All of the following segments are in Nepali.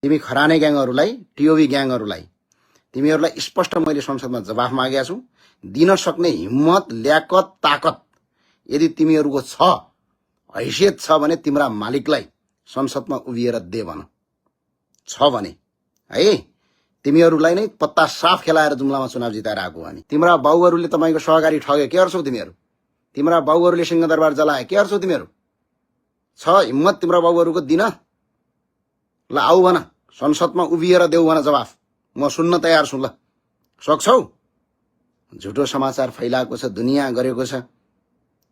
तिमी खराने ग्याङहरूलाई, टिओबी ग्याङहरूलाई तिमीहरूलाई स्पष्ट मैले संसदमा जवाफ मागेका छु। दिन सक्ने हिम्मत, ल्याकत, ताकत यदि तिमीहरूको छ, हैसियत छ भने तिम्रा मालिकलाई संसदमा उभिएर दे भन। छ भने है तिमीहरूलाई नै पत्ता साफ खेलाएर जुम्लामा चुनाव जिताएर आएको हामी। तिम्रा बाउहरूले तपाईको सहकारी ठगे, के गर्छौ तिमीहरू? तिम्रा बाउहरूले सिंहदरबार जलाए, के गर्छौ तिमीहरू? छ हिम्मत तिम्रा बाउहरूको दिन? ल आऊ भन, संसदमा उभिएर देऊ भन जवाफ। म सुन्न तयार छु। ल सक्छौ? झुटो समाचार फैलाएको छ, दुनियाँ गरेको छ।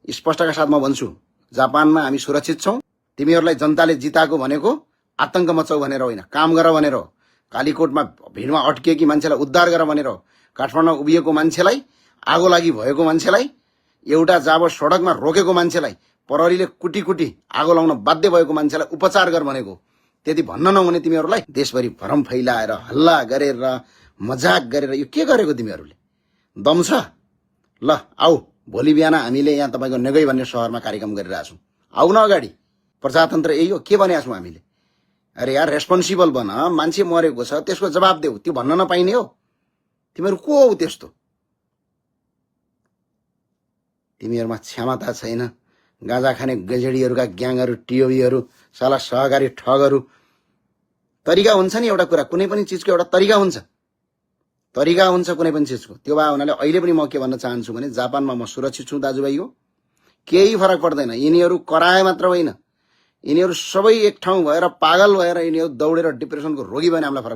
स्पष्टका साथ म भन्छु, जापानमा हामी सुरक्षित छौं। तिमीहरूलाई जनताले जिताएको भनेको आतंक मचाऊ भनेर होइन, काम गर भनेर हो। कालीकोटमा भिडमा अड्किएकी मान्छेलाई उद्धार गर भनेर हो। काठमाडौँमा उभिएको मान्छेलाई, आगो लागि भएको मान्छेलाई, एउटा जाब सडकमा रोकेको मान्छेलाई, प्रहरीले कुटी कुटी आगो लाउन बाध्य भएको मान्छेलाई उपचार गर भनेको। त्यति भन्न नहुने तिमीहरूलाई देशभरि भरम फैलाएर हल्ला गरेर मजाक गरेर यो के गरेको तिमीहरूले? दम छ? ल आऊ, भोलि बिहान हामीले यहाँ तपाईको नेगै भन्ने शहरमा कार्यक्रम गरिरहेछौँ। आऊ न अगाडि। प्रजातन्त्र यही हो, के भनेका छौँ हामीले? अरे यार रेस्पोन्सिबल बन, मान्छे मरेको छ त्यसको जवाब देऊ। त्यो भन्न नपाइने हो? तिमीहरू को हौ त्यस्तो? तिमीहरूमा क्षमता छैन। गाँजा खाने गजेडीहरूका ग्याङहरू, टिओबीहरू, साला सहकारी ठगहरू। तरिका हुन्छ नि एउटा कुरा, कुनै पनि चिजको एउटा तरिका हुन्छ। तरिका हुन्छ कुनै पनि चिजको। त्यो भए हुनाले अहिले पनि म के भन्न चाहन्छु भने जापानमा म सुरक्षित छु दाजुभाइ हो। केही फरक पर्दैन। यिनीहरू कराए मात्र होइन, यिनीहरू सबै एक ठाउँ भएर पागल भएर यिनीहरू दौडेर डिप्रेसनको रोगी भने हामीलाई फरक पर्दैन।